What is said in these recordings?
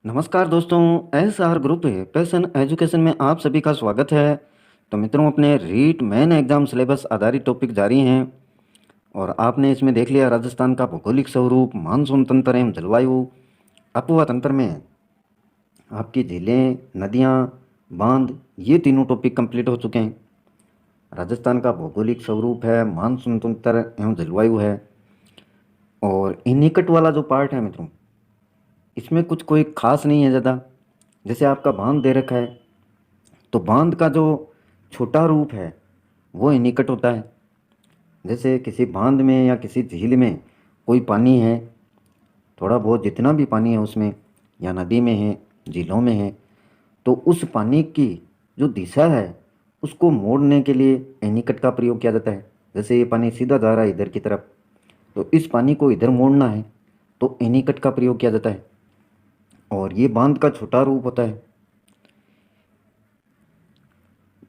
नमस्कार दोस्तों, SR group passion education में आप सभी का स्वागत है। तो मित्रों, अपने रीट मेन एग्जाम सिलेबस आधारित टॉपिक जारी हैं और आपने इसमें देख लिया राजस्थान का भौगोलिक स्वरूप, मानसून तंत्र एवं जलवायु। अपवा तंत्र में आपकी झीलें, नदियाँ, बांध, ये तीनों टॉपिक कंप्लीट हो चुके हैं। राजस्थान का भौगोलिक स्वरूप है, मानसून तंत्र एवं जलवायु है। और इन निकट वाला जो पार्ट है मित्रों, इसमें कुछ कोई खास नहीं है ज़्यादा। जैसे आपका बांध दे रखा है, तो बांध का जो छोटा रूप है वो निकट होता है। जैसे किसी बांध में या किसी झील में कोई पानी है, थोड़ा बहुत जितना भी पानी है उसमें, या नदी में है, झीलों में है, तो उस पानी की जो दिशा है उसको मोड़ने के लिए एनीकट का प्रयोग किया जाता है। जैसे ये पानी सीधा जा रहा है इधर की तरफ, तो इस पानी को इधर मोड़ना है तो एनीकट का प्रयोग किया जाता है। और ये बांध का छोटा रूप होता है।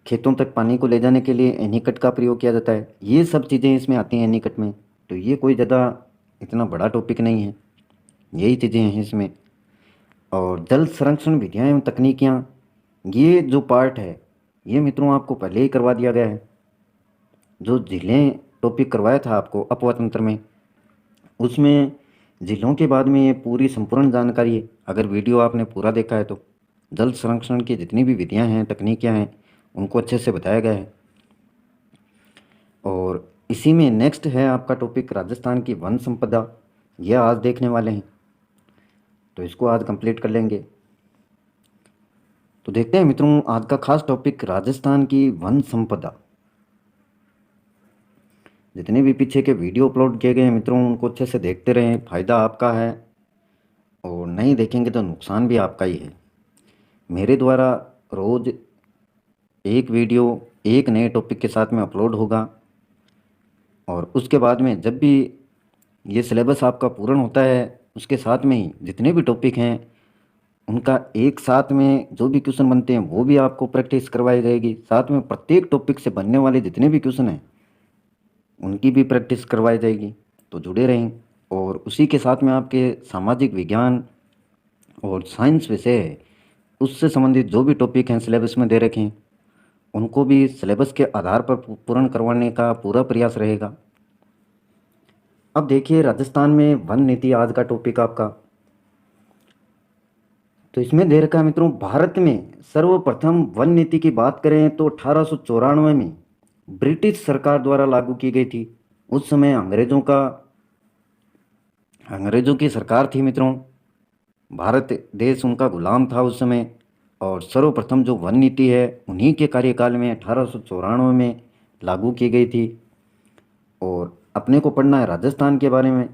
खेतों तक पानी को ले जाने के लिए एनीकट का प्रयोग किया जाता है। ये सब चीज़ें इसमें आती हैं एनीकट में। तो ये कोई ज़्यादा इतना बड़ा टॉपिक नहीं है, यही चीज़ें हैं इसमें। और जल संरक्षण विधियाँ एवं तकनीकियाँ, ये जो पार्ट है ये मित्रों आपको पहले ही करवा दिया गया है। जो झीलें टॉपिक करवाया था आपको अपवा तंत्र में, उसमें झीलों के बाद में ये पूरी संपूर्ण जानकारी है। अगर वीडियो आपने पूरा देखा है तो जल संरक्षण की जितनी भी विधियाँ हैं, तकनीकियाँ हैं, उनको अच्छे से बताया गया है। और इसी में नेक्स्ट है आपका टॉपिक राजस्थान की वन संपदा। यह आज देखने वाले हैं, तो इसको आज कंप्लीट कर लेंगे। तो देखते हैं मित्रों, आज का खास टॉपिक राजस्थान की वन संपदा। जितने भी पीछे के वीडियो अपलोड किए गए हैं मित्रों, उनको अच्छे से देखते रहें, फ़ायदा आपका है। और नहीं देखेंगे तो नुकसान भी आपका ही है। मेरे द्वारा रोज़ एक वीडियो एक नए टॉपिक के साथ में अपलोड होगा। और उसके बाद में जब भी ये सिलेबस आपका पूर्ण होता है, उसके साथ में ही जितने भी टॉपिक हैं उनका एक साथ में जो भी क्वेश्चन बनते हैं वो भी आपको प्रैक्टिस करवाई जाएगी। साथ में प्रत्येक टॉपिक से बनने वाले जितने भी क्वेश्चन हैं उनकी भी प्रैक्टिस करवाई जाएगी। तो जुड़े रहें। और उसी के साथ में आपके सामाजिक विज्ञान और साइंस विषय है, उससे संबंधित जो भी टॉपिक हैं सिलेबस में दे रखे हैं, उनको भी सिलेबस के आधार पर पूर्ण करवाने का पूरा प्रयास रहेगा। अब देखिए, राजस्थान में वन नीति आज का टॉपिक आपका। तो इसमें दे रखा है मित्रों, भारत में सर्वप्रथम वन नीति की बात करें तो 1894 में ब्रिटिश सरकार द्वारा लागू की गई थी। उस समय अंग्रेजों की सरकार थी मित्रों। भारत देश उनका गुलाम था उस समय। और सर्वप्रथम जो वन नीति है उन्हीं के कार्यकाल में 1894 में लागू की गई थी। और अपने को पढ़ना है राजस्थान के बारे में।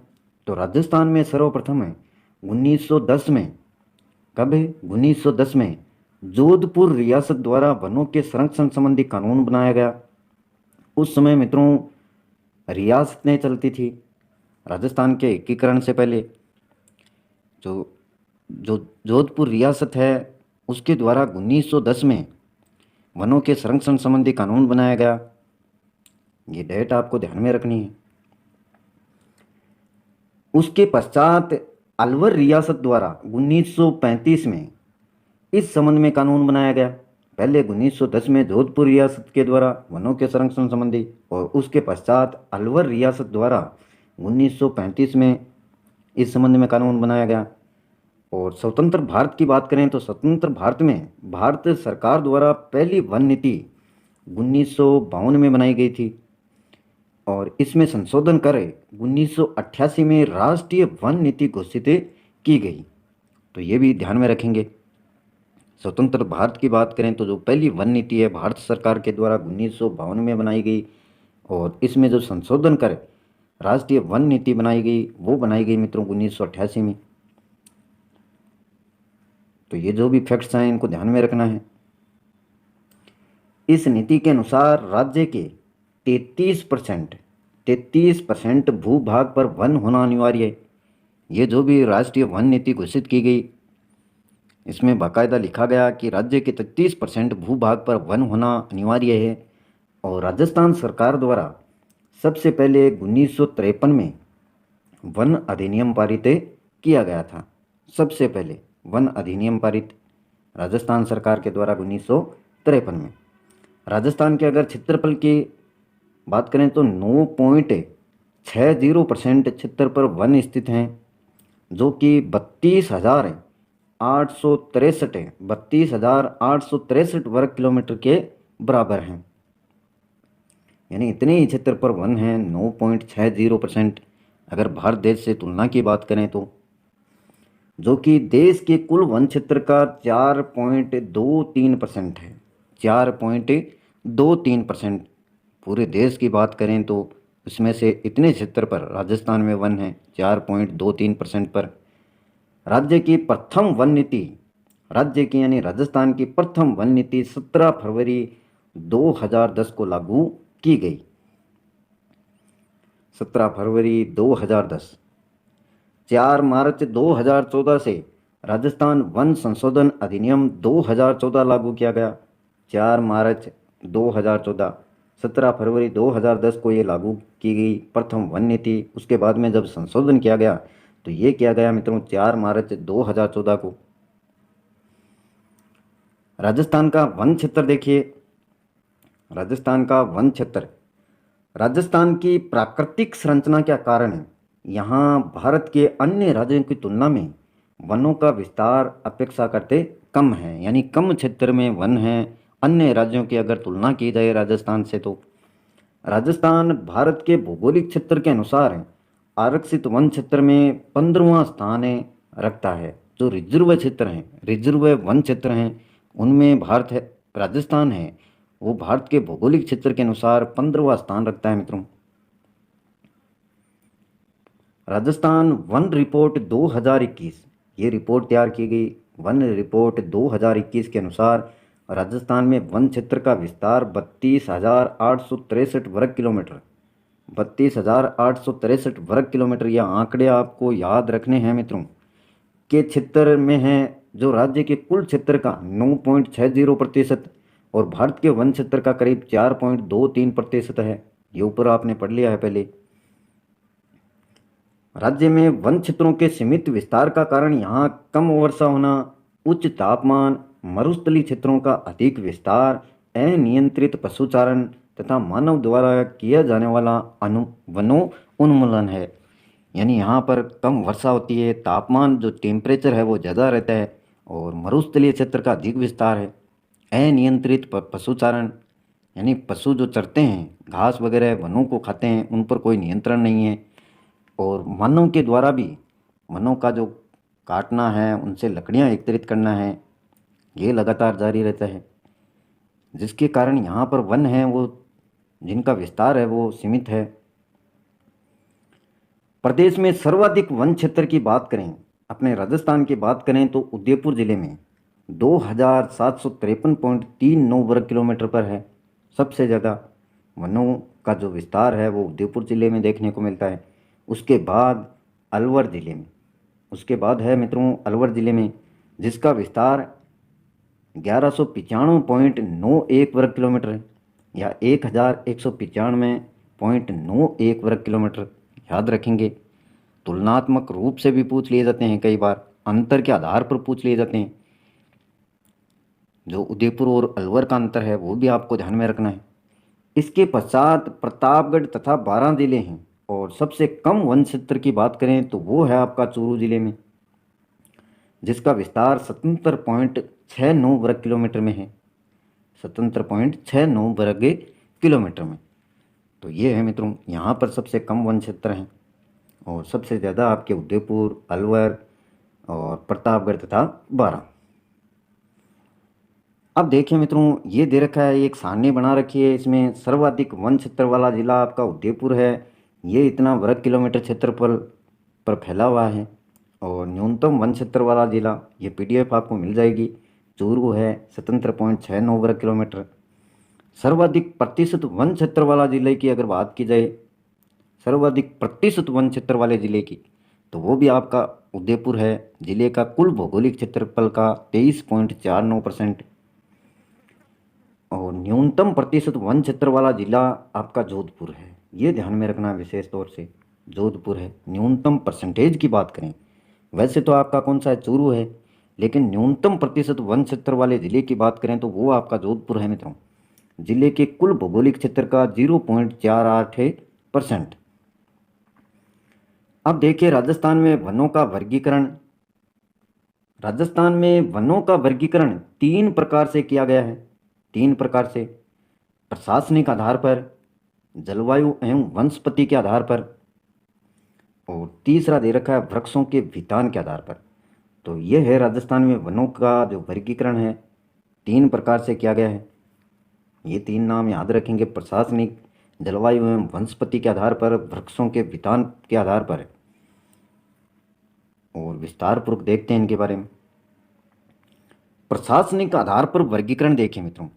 तो राजस्थान में सर्वप्रथम है 1910 में। कब है? 1910 में जोधपुर रियासत द्वारा वनों के संरक्षण संबंधी कानून बनाया गया। उस समय मित्रों रियासतें चलती थी। राजस्थान के एकीकरण से पहले जो जो जोधपुर रियासत है उसके द्वारा 1910 में वनों के संरक्षण संबंधी कानून बनाया गया। ये डेट आपको ध्यान में रखनी है। उसके पश्चात अलवर रियासत द्वारा 1935 में इस संबंध में कानून बनाया गया। पहले 1910 में जोधपुर रियासत के द्वारा वनों के संरक्षण संबंधी, और उसके पश्चात अलवर रियासत द्वारा 1935 में इस संबंध में कानून बनाया गया। और स्वतंत्र भारत की बात करें तो स्वतंत्र भारत में भारत सरकार द्वारा पहली वन नीति 1952 में बनाई गई थी। और इसमें संशोधन कर 1988 में राष्ट्रीय वन नीति घोषित की गई। तो ये भी ध्यान में रखेंगे। स्वतंत्र भारत की बात करें तो जो पहली वन नीति है भारत सरकार के द्वारा 1952 में बनाई गई। और इसमें जो संशोधन कर राष्ट्रीय वन नीति बनाई गई वो बनाई गई मित्रों 1988 में। तो ये जो भी फैक्ट्स हैं इनको ध्यान में रखना है। इस नीति के अनुसार राज्य के 33% भूभाग पर वन होना अनिवार्य है। ये जो भी राष्ट्रीय वन नीति घोषित की गई, इसमें बाकायदा लिखा गया कि राज्य के 33% भूभाग पर वन होना अनिवार्य है। और राजस्थान सरकार द्वारा सबसे पहले 1953 में वन अधिनियम पारित किया गया था। सबसे पहले वन अधिनियम पारित राजस्थान सरकार के द्वारा 1953 में। राजस्थान के अगर क्षेत्रफल की बात करें तो 9.60% क्षेत्र पर वन स्थित हैं, जो कि 32,863 वर्ग किलोमीटर के बराबर हैं। यानी इतने ही क्षेत्र पर वन हैं, 9.60%। अगर भारत देश से तुलना की बात करें तो, जो कि देश के कुल वन क्षेत्र का 4.23% है। 4.23%। पूरे देश की बात करें तो इसमें से इतने क्षेत्र पर राजस्थान में वन है 4.23% पर। राज्य की प्रथम वन नीति, राज्य की यानी राजस्थान की प्रथम वन नीति 17 फरवरी 2010 को लागू की गई। 17 फरवरी 2010। 4 मार्च 2014 से राजस्थान वन संशोधन अधिनियम 2014 लागू किया गया। 4 मार्च 2014। 17 फरवरी 2010 को ये लागू की गई प्रथम वन नीति। उसके बाद में जब संशोधन किया गया तो ये किया गया मित्रों 4 मार्च 2014 को। राजस्थान का वन क्षेत्र देखिए। राजस्थान का वन क्षेत्र राजस्थान की प्राकृतिक संरचना के कारण है। यहाँ भारत के अन्य राज्यों की तुलना में वनों का विस्तार अपेक्षा करते कम है, यानी कम क्षेत्र में वन हैं अन्य राज्यों की अगर तुलना की जाए राजस्थान से। तो राजस्थान भारत के भौगोलिक क्षेत्र के अनुसार आरक्षित वन क्षेत्र में 15वां स्थान रखता है। जो रिजर्व क्षेत्र हैं, रिजर्व वन क्षेत्र हैं, उनमें भारत है, राजस्थान है वो भारत के भौगोलिक क्षेत्र के अनुसार 15वां स्थान रखता है मित्रों। राजस्थान वन रिपोर्ट 2021, ये रिपोर्ट तैयार की गई। वन रिपोर्ट 2021 के अनुसार राजस्थान में वन क्षेत्र का विस्तार 32,863 वर्ग किलोमीटर। 32,863 वर्ग किलोमीटर, यह आंकड़े आपको याद रखने हैं मित्रों, के क्षेत्र में है, जो राज्य के कुल क्षेत्र का 9.60% और भारत के वन क्षेत्र का करीब 4.23% है। ये ऊपर आपने पढ़ लिया है पहले। राज्य में वन क्षेत्रों के सीमित विस्तार का कारण यहाँ कम वर्षा होना, उच्च तापमान, मरुस्थलीय क्षेत्रों का अधिक विस्तार, अनियंत्रित पशुचारण तथा मानव द्वारा किया जाने वाला वनों उन्मूलन है। यानी यहाँ पर कम वर्षा होती है, तापमान जो टेम्परेचर है वो ज़्यादा रहता है और मरुस्थलीय क्षेत्र का अधिक विस्तार है। अनियंत्रित पशुचारण, यानी पशु जो चरते हैं, घास वगैरह वनों को खाते हैं, उन पर कोई नियंत्रण नहीं है। और वनों के द्वारा भी, वनों का जो काटना है, उनसे लकड़ियाँ एकत्रित करना है, ये लगातार जारी रहता है, जिसके कारण यहाँ पर वन है वो, जिनका विस्तार है वो सीमित है। प्रदेश में सर्वाधिक वन क्षेत्र की बात करें, अपने राजस्थान की बात करें तो उदयपुर जिले में 2,753.39 वर्ग किलोमीटर पर है। सबसे ज़्यादा वनों का जो विस्तार है वो उदयपुर जिले में देखने को मिलता है। उसके बाद अलवर जिले में, उसके बाद है मित्रों अलवर जिले में, जिसका विस्तार 1195.91 वर्ग किलोमीटर है, या 1195.91 वर्ग किलोमीटर। याद रखेंगे, तुलनात्मक रूप से भी पूछ लिए जाते हैं, कई बार अंतर के आधार पर पूछ लिए जाते हैं। जो उदयपुर और अलवर का अंतर है वो भी आपको ध्यान में रखना है। इसके पश्चात प्रतापगढ़ तथा बारां जिले हैं, और सबसे कम वन क्षेत्र की बात करें तो वो है आपका चूरू जिले में, जिसका विस्तार 77.69 वर्ग किलोमीटर में है। 77.69 वर्ग किलोमीटर में। तो ये है मित्रों, यहाँ पर सबसे कम वन क्षेत्र हैं और सबसे ज़्यादा आपके उदयपुर, अलवर और प्रतापगढ़ तथा बारां। अब देखिए मित्रों, ये दे रखा है, एक सारणी बना रखी है, इसमें सर्वाधिक वन क्षेत्र वाला जिला आपका उदयपुर है, ये इतना वर्ग किलोमीटर क्षेत्रफल पर फैला हुआ है। और न्यूनतम वन क्षेत्र वाला जिला, ये PDF आपको मिल जाएगी, चूरू है 77.69 वर्ग किलोमीटर। सर्वाधिक प्रतिशत वन क्षेत्र वाला जिले की अगर बात की जाए, सर्वाधिक प्रतिशत वन क्षेत्र वाले जिले की, तो वो भी आपका उदयपुर है। जिले का कुल भौगोलिक क्षेत्रफल का 23.49%। और न्यूनतम प्रतिशत वन क्षेत्र वाला जिला आपका जोधपुर है, ये ध्यान में रखना विशेष तौर से, जोधपुर है। न्यूनतम परसेंटेज की बात करें, वैसे तो आपका कौन सा है, चूरू है, लेकिन न्यूनतम प्रतिशत वन क्षेत्र वाले जिले की बात करें तो वो आपका जोधपुर है मित्रों। जिले के कुल भौगोलिक क्षेत्र का 0.48%। अब देखिए राजस्थान में वनों का वर्गीकरण। राजस्थान में वनों का वर्गीकरण 3 प्रकार से किया गया है। 3 प्रकार से: प्रशासनिक आधार पर, जलवायु एवं वनस्पति के आधार पर, और तीसरा दे रखा है वृक्षों के वितान के आधार पर। तो यह है राजस्थान में वनों का जो वर्गीकरण है, 3 प्रकार से किया गया है। ये 3 नाम याद रखेंगे: प्रशासनिक, जलवायु एवं वनस्पति के आधार पर, वृक्षों के वितान के आधार पर। और विस्तारपूर्वक देखते हैं इनके बारे में। प्रशासनिक आधार पर वर्गीकरण देखें मित्रों,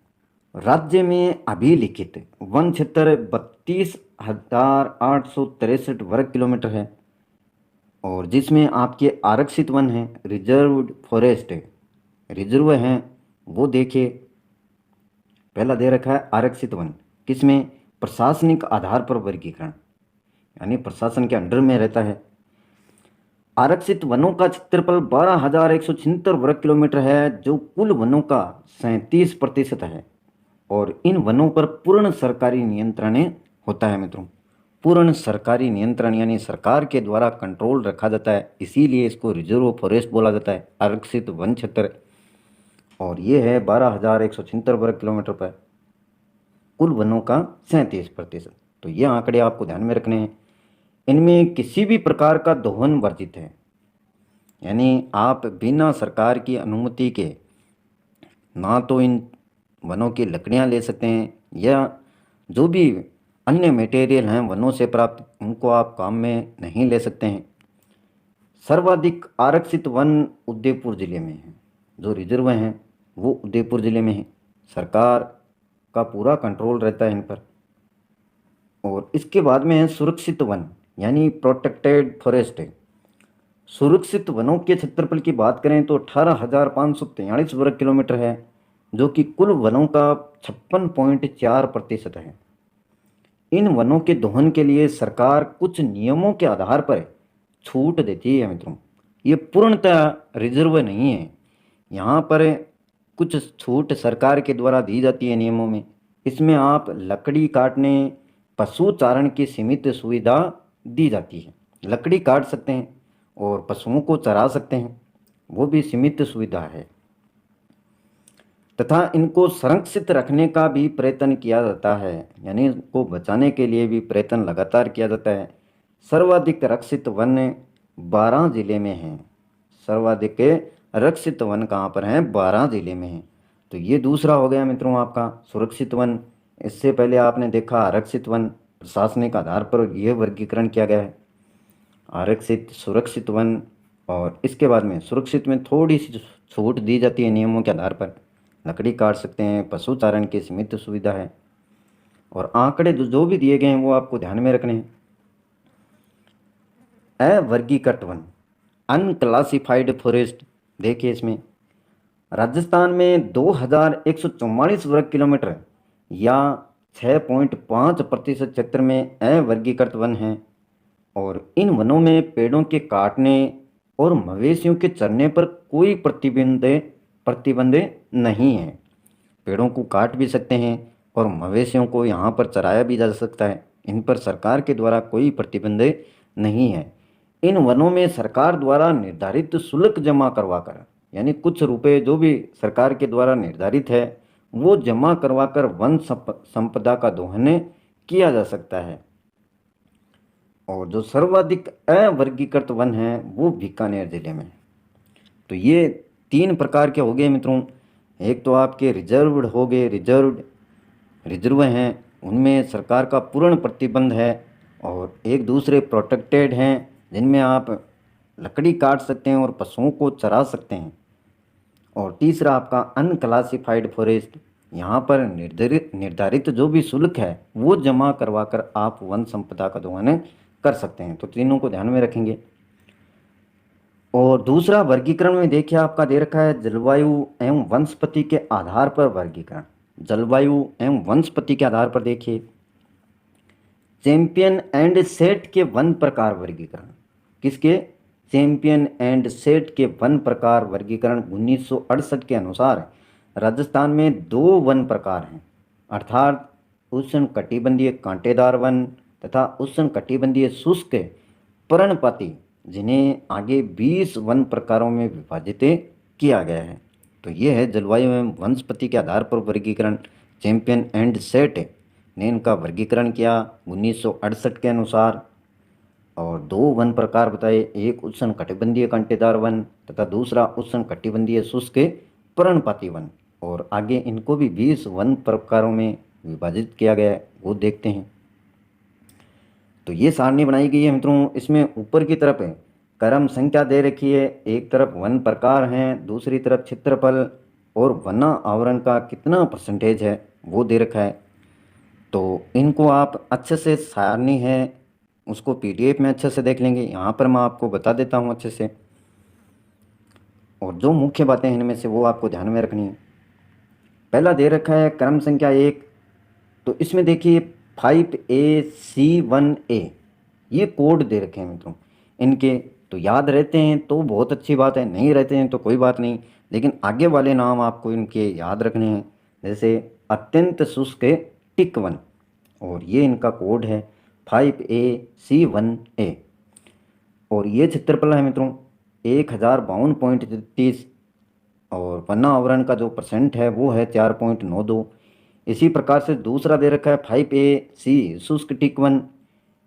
राज्य में अभिलिखित वन क्षेत्र 32,863 वर्ग किलोमीटर है, और जिसमें आपके आरक्षित वन हैं, रिजर्व्ड फॉरेस्ट रिजर्व हैं, वो देखिए। पहला दे रखा है आरक्षित वन, किसमें? प्रशासनिक आधार पर वर्गीकरण, यानी प्रशासन के अंडर में रहता है। आरक्षित वनों का क्षेत्रफल 12,176 वर्ग किलोमीटर है, जो कुल वनों का 37% है, और इन वनों पर पूर्ण सरकारी नियंत्रण होता है मित्रों। पूर्ण सरकारी नियंत्रण यानी सरकार के द्वारा कंट्रोल रखा जाता है, इसीलिए इसको रिजर्व फॉरेस्ट बोला जाता है, आरक्षित वन क्षेत्र। और ये है 12,176 वर्ग किलोमीटर पर, कुल वनों का 37%। तो ये आंकड़े आपको ध्यान में रखने हैं। इनमें किसी भी प्रकार का दोहन वर्जित है, यानी आप बिना सरकार की अनुमति के ना तो इन वनों की लकड़ियां ले सकते हैं, या जो भी अन्य मटेरियल हैं वनों से प्राप्त, उनको आप काम में नहीं ले सकते हैं। सर्वाधिक आरक्षित वन उदयपुर जिले में है, जो रिजर्व हैं वो उदयपुर जिले में है। सरकार का पूरा कंट्रोल रहता है इन पर। और इसके बाद में है सुरक्षित वन, यानी प्रोटेक्टेड फॉरेस्ट। सुरक्षित वनों के क्षेत्रफल की बात करें तो 18,543 वर्ग किलोमीटर है, जो कि कुल वनों का 56.4% है। इन वनों के दोहन के लिए सरकार कुछ नियमों के आधार पर छूट देती है मित्रों। ये पूर्णतः रिजर्व नहीं है, यहाँ पर कुछ छूट सरकार के द्वारा दी जाती है नियमों में। इसमें आप लकड़ी काटने, पशु चारण की सीमित सुविधा दी जाती है। लकड़ी काट सकते हैं और पशुओं को चरा सकते हैं, वो भी सीमित सुविधा है। तथा इनको संरक्षित रखने का भी प्रयत्न किया जाता है, यानी इनको बचाने के लिए भी प्रयत्न लगातार किया जाता है। सर्वाधिक रक्षित वन 12 जिले में हैं। सर्वाधिक रक्षित वन कहाँ पर हैं? 12 जिले में हैं। तो ये दूसरा हो गया मित्रों आपका सुरक्षित वन। इससे पहले आपने देखा आरक्षित वन, प्रशासनिक आधार पर यह वर्गीकरण किया गया है, आरक्षित, सुरक्षित वन। और इसके बाद में सुरक्षित में थोड़ी सी छूट दी जाती है नियमों के आधार पर, लकड़ी काट सकते हैं, पशु चारण की सीमित सुविधा है। और आंकड़े जो भी दिए गए हैं वो आपको ध्यान में रखने हैं। अवर्गीकृत वन, अनक्लासिफाइड फॉरेस्ट, देखिए इसमें राजस्थान में 2,144 वर्ग किलोमीटर या 6.5% क्षेत्र में अवर्गीकृत वन हैं, और इन वनों में पेड़ों के काटने और मवेशियों के चरने पर कोई प्रतिबंध नहीं है। पेड़ों को काट भी सकते हैं और मवेशियों को यहाँ पर चराया भी जा सकता है, इन पर सरकार के द्वारा कोई प्रतिबंध नहीं है। इन वनों में सरकार द्वारा निर्धारित शुल्क जमा करवाकर, यानी कुछ रुपए जो भी सरकार के द्वारा निर्धारित है वो जमा करवाकर वन संपदा का दोहन किया जा सकता है। और जो सर्वाधिक अवर्गीकृत वन है वो बीकानेर जिले में। तो ये 3 प्रकार के हो गए मित्रों। एक तो आपके रिजर्व्ड हो गए, रिजर्व हैं, उनमें सरकार का पूर्ण प्रतिबंध है। और एक दूसरे प्रोटेक्टेड हैं, जिनमें आप लकड़ी काट सकते हैं और पशुओं को चरा सकते हैं। और तीसरा आपका अनक्लासिफाइड फॉरेस्ट, यहाँ पर निर्धारित जो भी शुल्क है वो जमा करवाकर आप वन संपदा का दोहन कर सकते हैं। तो तीनों को ध्यान में रखेंगे। और दूसरा वर्गीकरण में देखिए आपका दे रखा है जलवायु एवं वनस्पति के आधार पर वर्गीकरण। जलवायु एवं वनस्पति के आधार पर देखिए चैंपियन एंड सेट के वन प्रकार वर्गीकरण। किसके? चैंपियन एंड सेट के वन प्रकार वर्गीकरण 1968 के अनुसार राजस्थान में दो वन प्रकार हैं, अर्थात उष्णकटिबंधीय कांटेदार वन तथा उष्णकटिबंधीय शुष्क पर्णपाती, जिन्हें आगे 20 वन प्रकारों में विभाजित किया गया है। तो ये है जलवायु एवं वनस्पति के आधार पर वर्गीकरण। चैंपियन एंड सेट ने इनका वर्गीकरण किया 1968 के अनुसार और दो वन प्रकार बताए, एक उष्णकटिबंधीय कांटेदार वन तथा दूसरा उष्णकटिबंधीय शुष्क पर्णपाती वन, और आगे इनको भी 20 वन प्रकारों में विभाजित किया गया है, वो देखते हैं। तो ये सारणी बनाई गई है मित्रों। इसमें ऊपर की तरफ क्रम संख्या दे रखी है, एक तरफ वन प्रकार हैं, दूसरी तरफ क्षेत्रफल और वन आवरण का कितना परसेंटेज है वो दे रखा है। तो इनको आप अच्छे से, सारणी है उसको पीडीएफ में अच्छे से देख लेंगे, यहाँ पर मैं आपको बता देता हूँ अच्छे से, और जो मुख्य बातें हैं इनमें से वो आपको ध्यान में रखनी है। पहला दे रखा है क्रम संख्या 1, तो इसमें देखिए 5AC1A ये कोड दे रखे हैं मित्रों इनके। तो याद रहते हैं तो बहुत अच्छी बात है, नहीं रहते हैं तो कोई बात नहीं, लेकिन आगे वाले नाम आपको इनके याद रखने हैं। जैसे अत्यंत शुष्क टिक वन, और ये इनका कोड है 5AC1A, और ये क्षेत्रफल है मित्रों 1052.33, और वन आवरण का जो परसेंट है वो है 4.92। इसी प्रकार से दूसरा दे रखा है 5AC शुष्क टिक वन,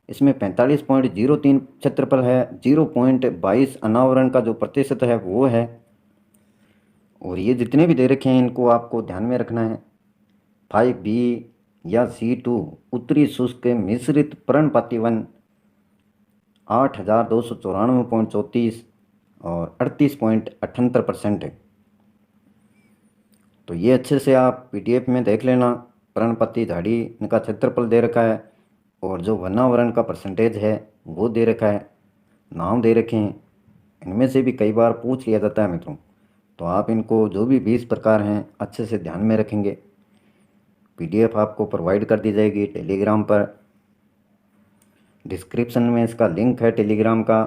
इसमें 45.03 क्षेत्रफल है, 0.22 अनावरण का जो प्रतिशत है वो है। और ये जितने भी दे रखे हैं इनको आपको ध्यान में रखना है। 5B या C2 उत्तरी शुष्क मिश्रित पर्णपाती वन 8294.34 और 38.78% है। तो ये अच्छे से आप पीडीएफ में देख लेना। पर्णपाती झाड़ी इनका क्षेत्रफल दे रखा है और जो वनावरण का परसेंटेज है वो दे रखा है, नाम दे रखे हैं। इनमें से भी कई बार पूछ लिया जाता है मित्रों, तो आप इनको जो भी 20 प्रकार हैं अच्छे से ध्यान में रखेंगे। पीडीएफ आपको प्रोवाइड कर दी जाएगी टेलीग्राम पर, डिस्क्रिप्शन में इसका लिंक है टेलीग्राम का,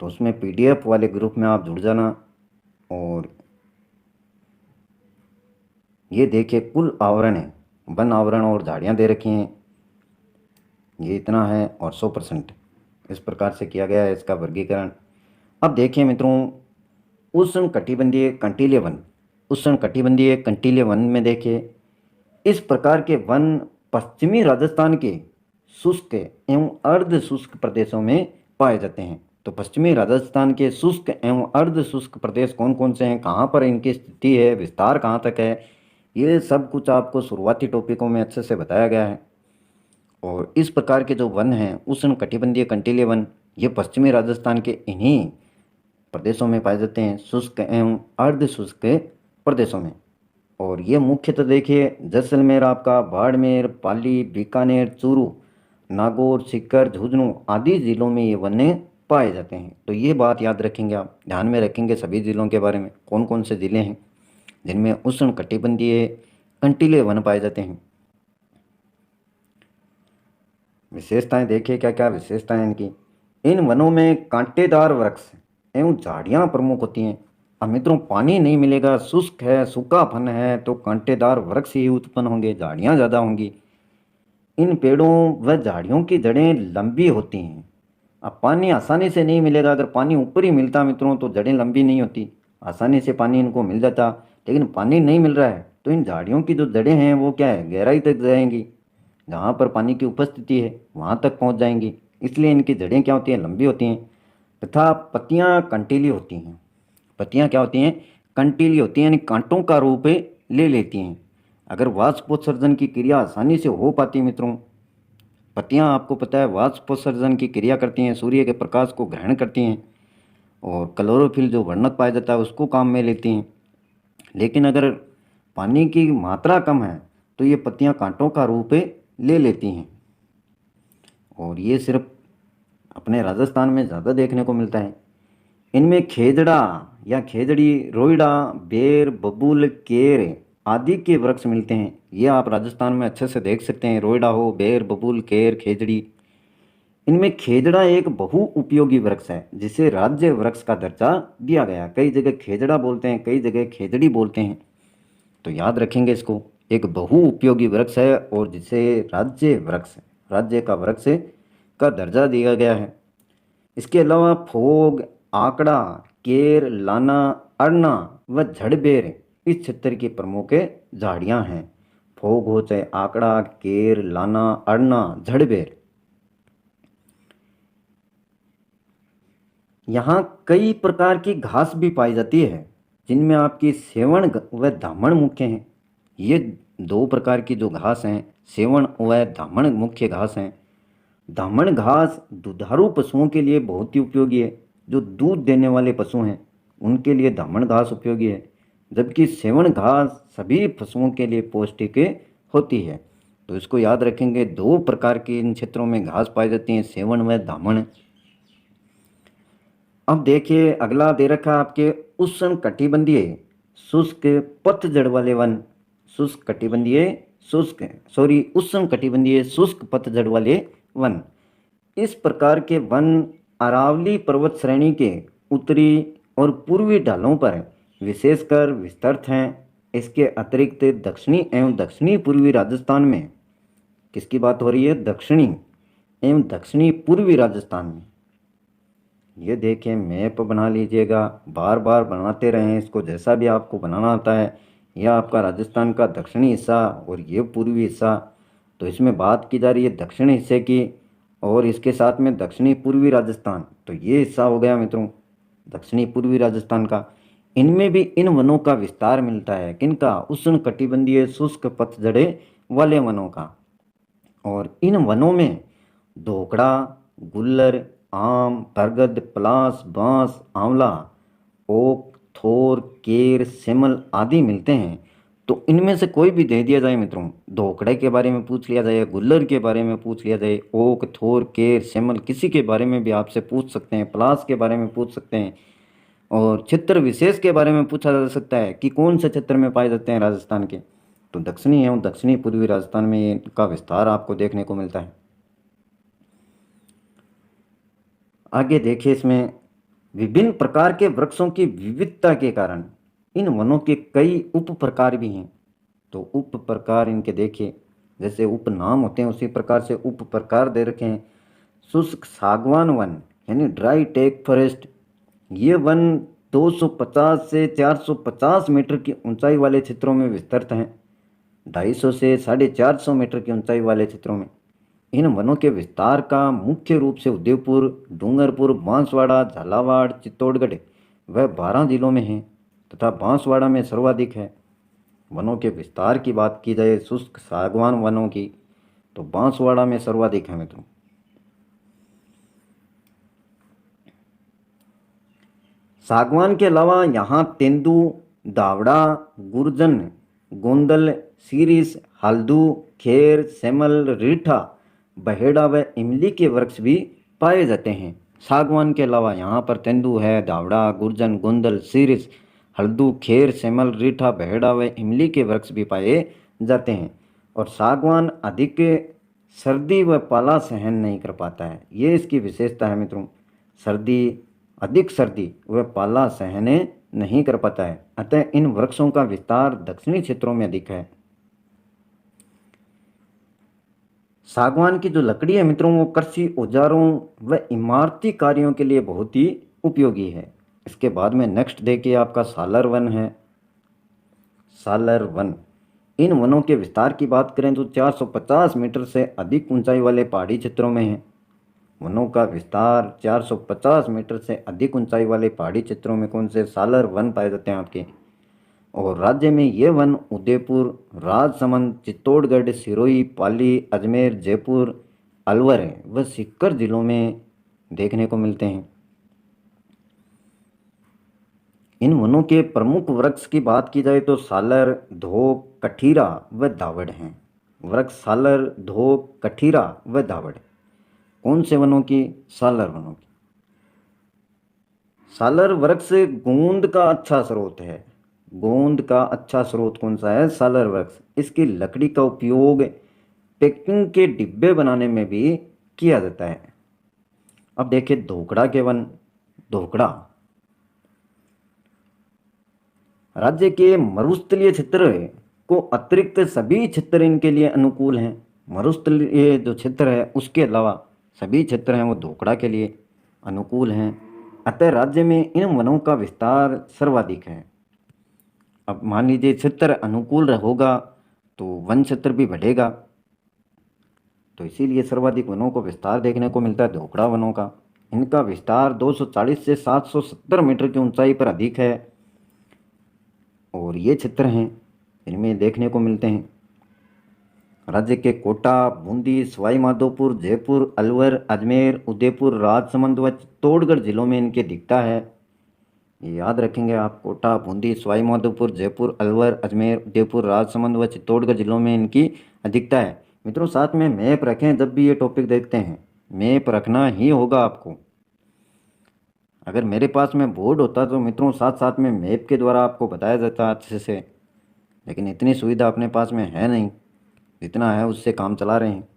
तो उसमें पीडीएफ वाले ग्रुप में आप जुड़ जाना। और ये देखिए कुल आवरण है, वन आवरण और झाड़ियाँ दे रखी हैं, ये इतना है और 100% इस प्रकार से किया गया है इसका वर्गीकरण। अब देखिए मित्रों उष्णकटिबंधीय कंटीले वन, उष्णकटिबंधीय कंटीले वन में देखिए इस प्रकार के वन पश्चिमी राजस्थान के शुष्क एवं अर्ध शुष्क प्रदेशों में पाए जाते हैं। तो पश्चिमी राजस्थान के शुष्क एवं अर्ध शुष्क प्रदेश कौन कौन से हैं, कहाँ पर इनकी स्थिति है, विस्तार कहाँ तक है, ये सब कुछ आपको शुरुआती टॉपिकों में अच्छे से बताया गया है। और इस प्रकार के जो वन हैं उष्णकटिबंधीय कंटीले वन, ये पश्चिमी राजस्थान के इन्हीं प्रदेशों में पाए जाते हैं, शुष्क एवं अर्ध शुष्क प्रदेशों में। और ये मुख्यतः देखिए जैसलमेर, आपका बाड़मेर, पाली, बीकानेर, चूरू, नागौर, सीकर, झुंझुनू आदि जिलों में ये वन पाए जाते हैं। तो ये बात याद रखेंगे, आप ध्यान में रखेंगे सभी जिलों के बारे में, कौन कौन से ज़िले हैं जिनमें उष्णकटिबंधीय कंटीले वन पाए जाते हैं। विशेषताएं देखिए क्या क्या विशेषताएं इनकी। इन वनों में कांटेदार वृक्ष एवं झाड़ियाँ प्रमुख होती हैं। अब मित्रों पानी नहीं मिलेगा, शुष्क है, सूखापन है, तो कांटेदार वृक्ष ही उत्पन्न होंगे, झाड़ियाँ ज़्यादा होंगी। इन पेड़ों व झाड़ियों की जड़ें लंबी होती हैं। अब पानी आसानी से नहीं मिलेगा, अगर पानी ऊपर ही मिलता मित्रों तो जड़ें लंबी नहीं होती, आसानी से पानी इनको मिल जाता, लेकिन पानी नहीं मिल रहा है तो इन झाड़ियों की जो जड़ें हैं वो क्या है, गहराई तक जाएंगी, जहाँ पर पानी की उपस्थिति है वहाँ तक पहुँच जाएंगी, इसलिए इनकी जड़ें क्या होती हैं, लंबी होती हैं। तथा पत्तियाँ कंटीली होती हैं। पत्तियाँ क्या होती हैं, कंटीली होती हैं, यानी कांटों का रूप ले लेती हैं। अगर वाष्पोत्सर्जन की क्रिया आसानी से हो पाती है मित्रों, पत्तियाँ आपको पता है वाष्पोत्सर्जन की क्रिया करती हैं, सूर्य के प्रकाश को ग्रहण करती हैं और क्लोरोफिल जो वर्णक पाया जाता है उसको काम में लेती हैं। लेकिन अगर पानी की मात्रा कम है तो ये पत्तियाँ कांटों का रूप ले लेती हैं, और ये सिर्फ अपने राजस्थान में ज़्यादा देखने को मिलता है। इनमें खेजड़ा या खेजड़ी, रोइडा, बेर, बबूल, केर आदि के वृक्ष मिलते हैं। ये आप राजस्थान में अच्छे से देख सकते हैं, रोइडा हो, बेर, बबूल, केर, खेजड़ी, इनमें खेजड़ा एक बहुउपयोगी वृक्ष है जिसे राज्य वृक्ष का दर्जा दिया गया। कई जगह खेजड़ा बोलते हैं, कई जगह खेजड़ी बोलते हैं, तो याद रखेंगे इसको। एक बहुउपयोगी वृक्ष है और जिसे राज्य वृक्ष, राज्य का वृक्ष का दर्जा दिया गया है। इसके अलावा फोग, आकड़ा, केर, लाना, अरना व झड़बेर इस क्षेत्र की प्रमुख झाड़ियां हैं। फोग हो चाहे आकड़ा, केर, लाना, अरना, झड़बेर। यहाँ कई प्रकार की घास भी पाई जाती है जिनमें आपकी सेवण व धामण मुख्य हैं। ये दो प्रकार की जो घास हैं, सेवण व धामण मुख्य घास हैं। धामण घास दुधारू पशुओं के लिए बहुत ही उपयोगी है। जो दूध देने वाले पशु हैं उनके लिए धामण घास उपयोगी है, जबकि सेवण घास सभी पशुओं के लिए पौष्टिक होती है। तो इसको याद रखेंगे, दो प्रकार की इन क्षेत्रों में घास पाई जाती हैं, सेवण व धामण। अब देखिए अगला दे रखा आपके उष्ण कटिबंधीय शुष्क पतझड़ वाले वन। शुष्क कटिबंधीय शुष्क सॉरी उष्ण कटिबंधीय शुष्क पतझड़ वाले वन। इस प्रकार के वन अरावली पर्वत श्रेणी के उत्तरी और पूर्वी ढालों पर विशेषकर विस्तृत हैं। इसके अतिरिक्त दक्षिणी एवं दक्षिणी पूर्वी राजस्थान में, किसकी बात हो रही है, दक्षिणी एवं दक्षिणी पूर्वी राजस्थान में। ये देखें, मैप बना लीजिएगा, बार बार बनाते रहें इसको, जैसा भी आपको बनाना आता है। यह आपका राजस्थान का दक्षिणी हिस्सा और ये पूर्वी हिस्सा। तो इसमें बात की जा रही है दक्षिणी हिस्से की और इसके साथ में दक्षिणी पूर्वी राजस्थान। तो ये हिस्सा हो गया मित्रों दक्षिणी पूर्वी राजस्थान का। इनमें भी इन वनों का विस्तार मिलता है, किनका, उष्ण कटिबंधीय शुष्क पतझड़े वाले वनों का। और इन वनों में धोकड़ा, गुल्लर, आम, बरगद, पलास, बांस, आंवला, ओक, थोर, केर, सेमल आदि मिलते हैं। तो इनमें से कोई भी दे दिया जाए मित्रों, धोकड़े के बारे में पूछ लिया जाए, गुल्लर के बारे में पूछ लिया जाए, ओक, थोर, केर, सेमल किसी के बारे में भी आपसे पूछ सकते हैं, पलास के बारे में पूछ सकते हैं, और क्षेत्र विशेष के बारे में पूछा जा सकता है कि कौन से क्षेत्र में पाए जाते हैं राजस्थान के। तो दक्षिणी एवं दक्षिणी पूर्वी राजस्थान में इनका विस्तार आपको देखने को मिलता है। आगे देखिए, इसमें विभिन्न प्रकार के वृक्षों की विविधता के कारण इन वनों के कई उप प्रकार भी हैं। तो उप प्रकार इनके देखिए, जैसे उपनाम होते हैं उसी प्रकार से उप प्रकार दे रखे हैं। शुष्क सागवान वन यानी ड्राई टेक फॉरेस्ट, ये वन 250 से 450 मीटर की ऊंचाई वाले क्षेत्रों में विस्तृत हैं। 250 से 450 मीटर की ऊंचाई वाले क्षेत्रों में। इन वनों के विस्तार का मुख्य रूप से उदयपुर, डूंगरपुर, बांसवाड़ा, झालावाड़, चित्तौड़गढ़ व 12 जिलों में है तथा बांसवाड़ा में सर्वाधिक है। वनों के विस्तार की बात की जाए शुष्क सागवान वनों की, तो बांसवाड़ा में सर्वाधिक है मित्रों। सागवान के अलावा यहाँ तेंदू, दावड़ा, गुर्जन, गोंदल, सीरिस, हल्दू, खेर, सेमल, रीठा, बहेड़ा व इमली के वृक्ष भी पाए जाते हैं। सागवान के अलावा यहाँ पर तेंदू है, दावड़ा, गुर्जन, गोंदल, सीरिस, हल्दू, खेर, सेमल, रीठा, बहेड़ा व इमली के वृक्ष भी पाए जाते हैं। और सागवान अधिक सर्दी व पाला सहन नहीं कर पाता है, ये इसकी विशेषता है मित्रों। अधिक सर्दी व पाला सहन नहीं कर पाता है, अतः इन वृक्षों का विस्तार दक्षिणी क्षेत्रों में अधिक है। सागवान की जो लकड़ी है मित्रों, वो कृषि औजारों व इमारती कार्यों के लिए बहुत ही उपयोगी है। इसके बाद में नेक्स्ट देखिए आपका सालर वन है। सालर वन, इन वनों के विस्तार की बात करें तो 450 मीटर से अधिक ऊंचाई वाले पहाड़ी क्षेत्रों में है। वनों का विस्तार 450 मीटर से अधिक ऊंचाई वाले पहाड़ी क्षेत्रों में कौन से, सालर वन पाए जाते हैं आपके। और राज्य में ये वन उदयपुर, राजसमंद, चित्तौड़गढ़, सिरोही, पाली, अजमेर, जयपुर, अलवर व सीकर जिलों में देखने को मिलते हैं। इन वनों के प्रमुख वृक्ष की बात की जाए तो सालर, धोक, कठीरा व दावड़ हैं। वृक्ष सालर, धोक, कठीरा व दावड़ कौन से वनों की, सालर वनों की। सालर वृक्ष गोंद का अच्छा स्रोत है। गोंद का अच्छा स्रोत कौन सा है, सालर वृक्ष। इसकी लकड़ी का उपयोग पैकिंग के डिब्बे बनाने में भी किया जाता है। अब देखिए धोकड़ा के वन। धोकड़ा राज्य के मरुस्थलीय क्षेत्र को अतिरिक्त सभी क्षेत्र इनके लिए अनुकूल हैं। मरुस्थलीय जो क्षेत्र है उसके अलावा सभी क्षेत्र हैं वो धोकड़ा के लिए अनुकूल हैं। अतः राज्य में इन वनों का विस्तार सर्वाधिक है। अब मान लीजिए क्षेत्र अनुकूल होगा तो वन क्षेत्र भी बढ़ेगा, तो इसीलिए सर्वाधिक वनों को विस्तार देखने को मिलता है धोकड़ा वनों का। इनका विस्तार 240 से 770 मीटर की ऊंचाई पर अधिक है और ये क्षेत्र हैं इनमें देखने को मिलते हैं। राज्य के कोटा, बूंदी, सवाई माधोपुर, जयपुर, अलवर, अजमेर, उदयपुर, राजसमंद व चित्तौड़गढ़ जिलों में इनके दिखता है। ये याद रखेंगे आप, कोटा, बूंदी, सवाई माधोपुर, जयपुर, अलवर, अजमेर, उदयपुर, राजसमंद व चित्तौड़गढ़ जिलों में इनकी अधिकता है। मित्रों साथ में मैप रखें, जब भी ये टॉपिक देखते हैं मैप रखना ही होगा आपको। अगर मेरे पास में बोर्ड होता तो मित्रों साथ साथ में मैप के द्वारा आपको बताया जाता अच्छे से, लेकिन इतनी सुविधा अपने पास में है नहीं, जितना है उससे काम चला रहे हैं।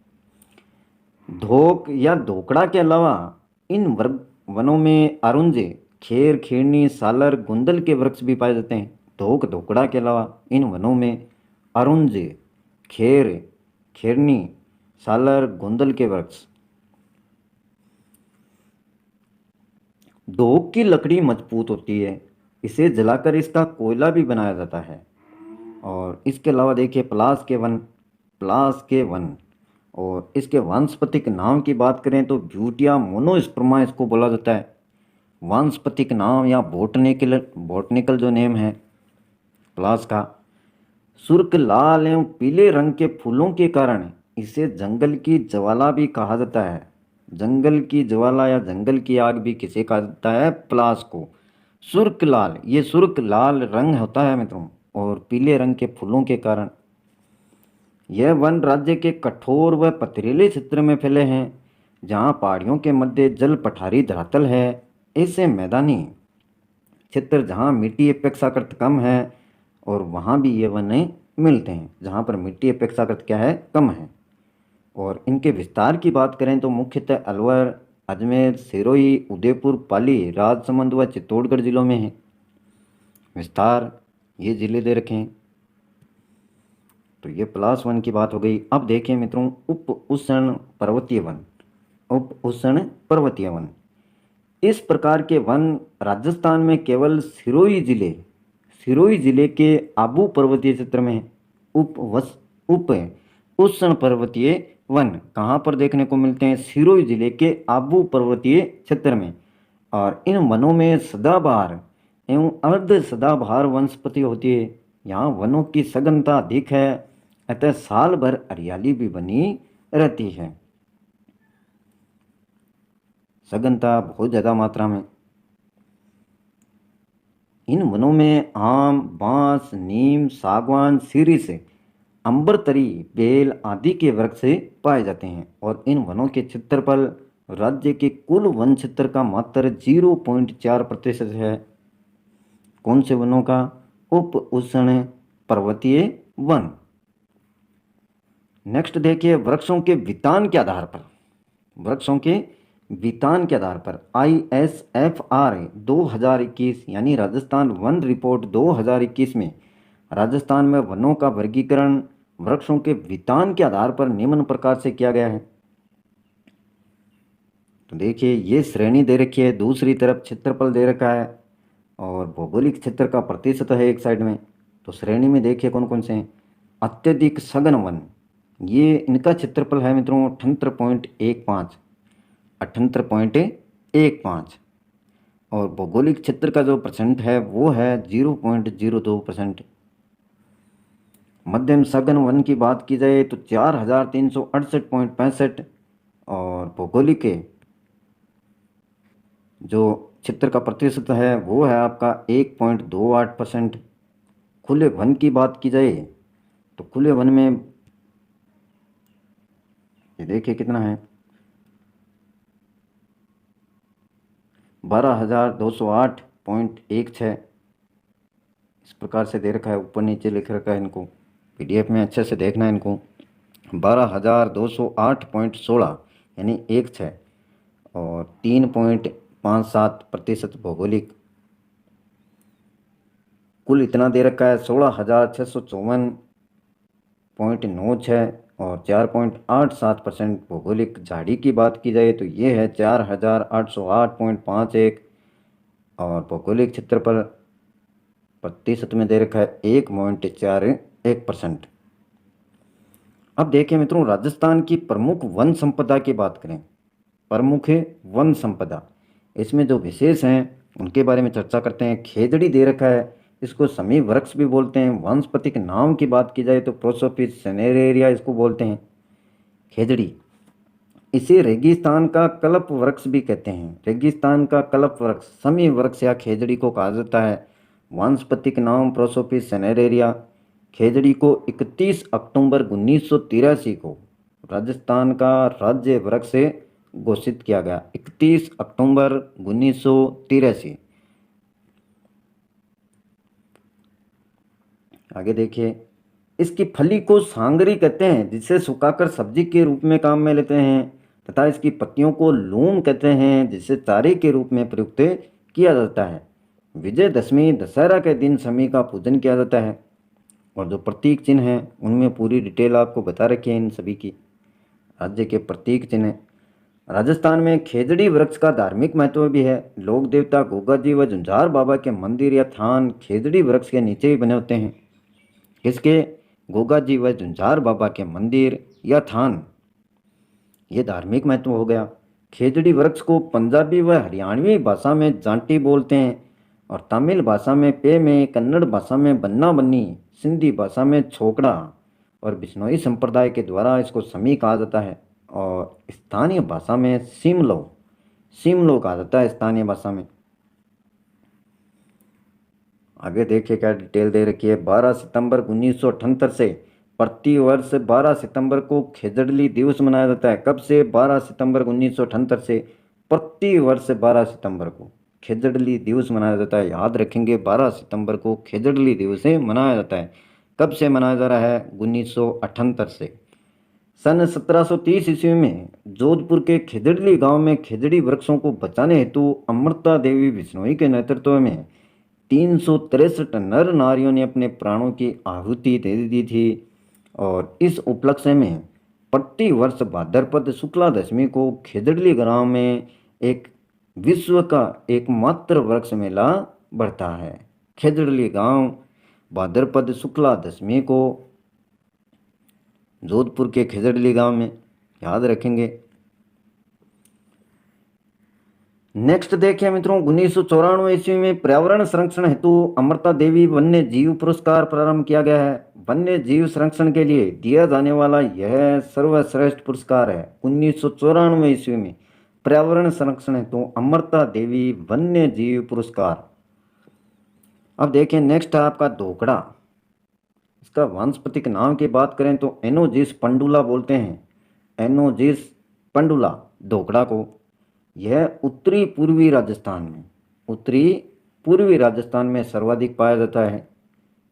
धोक या धोकड़ा के अलावा इन वनों में अरुंजे, खेर, खीरनी, सालर, गुंदल के वृक्ष भी पाए जाते हैं। धोक धोकड़ा के अलावा इन वनों में अरुंजे, खेर, खीरनी, सालर, गुंदल के वृक्ष। धोक की लकड़ी मजबूत होती है, इसे जलाकर इसका कोयला भी बनाया जाता है। और इसके अलावा देखिए पलास के वन। पलास के वन और इसके वानस्पतिक नाम की बात करें तो ब्यूटिया मोनोस्पर्मा इसको बोला जाता है। वानस्पतिक नाम या बोटनिकल जो नेम है पलास का, सुर्ख लाल एवं पीले रंग के फूलों के कारण इसे जंगल की ज्वाला भी कहा जाता है। जंगल की ज्वाला या जंगल की आग भी किसे कहा जाता है? पलास को। सुर्ख लाल, ये सुर्ख लाल रंग होता है मित्रों, और पीले रंग के फूलों के कारण। यह वन राज्य के कठोर व पथरीले क्षेत्र में फैले हैं, जहाँ पहाड़ियों के मध्य जल पठारी धरातल है। ऐसे मैदानी क्षेत्र जहाँ मिट्टी अपेक्षाकृत कम है और वहाँ भी ये वन मिलते हैं जहाँ पर मिट्टी अपेक्षाकृत क्या है? कम है। और इनके विस्तार की बात करें तो मुख्यतः अलवर, अजमेर, सिरोही, उदयपुर, पाली, राजसमंद व चित्तौड़गढ़ जिलों में है विस्तार। ये जिले दे रखे हैं। तो ये प्लास वन की बात हो गई। अब देखिए मित्रों उप उष्ण पर्वतीय वन। उप उष्ण पर्वतीय वन, इस प्रकार के वन राजस्थान में केवल सिरोही जिले के आबू पर्वतीय क्षेत्र में है। उप उष्ण पर्वतीय वन कहाँ पर देखने को मिलते हैं? सिरोही जिले के आबू पर्वतीय क्षेत्र में। और इन वनों में सदाबहार एवं अर्ध सदाबहार वनस्पति होती है। यहाँ वनों की सघनता अधिक है, अतः साल भर हरियाली भी बनी रहती है। सघनता बहुत ज़्यादा मात्रा में। इन वनों में आम, बांस, नीम, सागवान, शीरीष, अंबरतरी, बेल आदि के वृक्ष पाए जाते हैं। और इन वनों के क्षेत्रफल राज्य के कुल वन क्षेत्र का मात्र 0.4% है। कौन से वनों का? उप उष्ण पर्वतीय वन। नेक्स्ट देखिए वृक्षों के वितान के आधार पर। वृक्षों के वितान के आधार पर ISFR 2021 यानी राजस्थान वन रिपोर्ट 2021 में राजस्थान में वनों का वर्गीकरण वृक्षों के वितान के आधार पर निम्न प्रकार से किया गया है। तो देखिए ये श्रेणी दे रखी है, दूसरी तरफ क्षेत्रफल दे रखा है और भौगोलिक क्षेत्र का प्रतिशत है एक साइड में। तो श्रेणी में देखिए कौन कौन से हैं। अत्यधिक सघन वन, ये इनका क्षेत्रफल है मित्रों 78.15। और भौगोलिक क्षेत्र का जो परसेंट है वो है 0.02%। मध्यम सघन वन की बात की जाए तो 4368.65 और भौगोलिक जो क्षेत्र का प्रतिशत है वो है आपका 1.28%। खुले वन की बात की जाए तो खुले वन में ये देखिए कितना है 12,208.16। इस प्रकार से दे रखा है, ऊपर नीचे लिख रखा है, इनको PDF में अच्छे से देखना है इनको। 12,208.16 यानी 16। और 3.57% भौगोलिक। कुल इतना दे रखा है 16,654.96 और 4.87% भौगोलिक। झाड़ी की बात की जाए तो ये है 4,808.51 और भौगोलिक क्षेत्रफल प्रतिशत में दे रखा है 1.41%। अब देखिए मित्रों, राजस्थान की प्रमुख वन संपदा की बात करें, प्रमुख वन संपदा, इसमें जो विशेष हैं उनके बारे में चर्चा करते हैं। खेजड़ी दे रखा है, इसको समी वृक्ष भी बोलते हैं। वानस्पतिक नाम की बात की जाए तो प्रोसोपिस सेनेरेरिया इसको बोलते हैं, खेजड़ी। इसे रेगिस्तान का कल्प वृक्ष भी कहते हैं, रेगिस्तान का कल्प वृक्ष समी वृक्ष या खेजड़ी को कहा जाता है। वानस्पतिक नाम प्रोसोपिस सेनेरेरिया। खेजड़ी को 31 अक्टूबर 1983 को राजस्थान का राज्य वृक्ष घोषित किया गया, 31 अक्टूबर 1983। आगे देखिए, इसकी फली को सांगरी कहते हैं, जिसे सुखाकर सब्जी के रूप में काम में लेते हैं, तथा इसकी पत्तियों को लूम कहते हैं, जिसे चारे के रूप में प्रयुक्त किया जाता है। विजयदशमी दशहरा के दिन समी का पूजन किया जाता है। और जो प्रतीक चिन्ह हैं उनमें पूरी डिटेल आपको बता रखी है इन सभी की। राज्य के प्रतीक चिन्ह, राजस्थान में खेजड़ी वृक्ष का धार्मिक महत्व भी है। लोक देवता गोगा जी व झुंझार बाबा के मंदिर या थान खेजड़ी वृक्ष के नीचे ही बने होते हैं। किसके? गोगा जी व झुंझार बाबा के मंदिर या थान, ये धार्मिक महत्व हो गया। खेजड़ी वृक्ष को पंजाबी व हरियाणवी भाषा में जांटी बोलते हैं, और तमिल भाषा में पे में, कन्नड़ भाषा में बन्ना बन्नी, सिंधी भाषा में छोकड़ा, और बिश्नोई संप्रदाय के द्वारा इसको समी कहा जाता है, और स्थानीय भाषा में सिमलो, सिमलो कहा जाता है स्थानीय भाषा में। आगे देखिए क्या डिटेल दे रखी है। 12 सितंबर 1978 से प्रति वर्ष 12 सितंबर को खेजड़ली दिवस मनाया जाता है। कब से? 12 सितंबर 1978 से प्रति वर्ष 12 सितंबर को खेजड़ली दिवस मनाया जाता है। याद रखेंगे, 12 सितंबर को खेजड़ली दिवस मनाया जाता है। कब से मनाया जा रहा है? 1978 से। सन 1730 ईस्वी में जोधपुर के खेजड़ली गांव में खेजड़ी वृक्षों को बचाने हेतु अमृता देवी बिश्नोई के नेतृत्व में 363 नर नारियों ने अपने प्राणों की आहुति दे दी थी। और इस उपलक्ष्य में प्रति वर्ष भाद्रपद शुक्ला दशमी को खेजड़ली गांव में एक विश्व का एकमात्र वृक्ष मेला बढ़ता है। खेजड़ली गांव भाद्रपद शुक्ला दशमी को जोधपुर के खेजड़ली गांव में, याद रखेंगे। नेक्स्ट देखिए मित्रों, 1994 ईस्वी में पर्यावरण संरक्षण हेतु अमृता देवी वन्य जीव पुरस्कार प्रारंभ किया गया है। वन्य जीव संरक्षण के लिए दिया जाने वाला यह सर्वश्रेष्ठ पुरस्कार है। 1994 ईस्वी में पर्यावरण संरक्षण हेतु अमृता देवी वन्य जीव पुरस्कार। अब देखिए नेक्स्ट है आपका धोकड़ा। इसका वानस्पतिक नाम की बात करें तो एनोजिस पंडुला बोलते हैं, एनोजिस पंडुला धोकड़ा को। यह उत्तरी पूर्वी राजस्थान में, उत्तरी पूर्वी राजस्थान में सर्वाधिक पाया जाता है।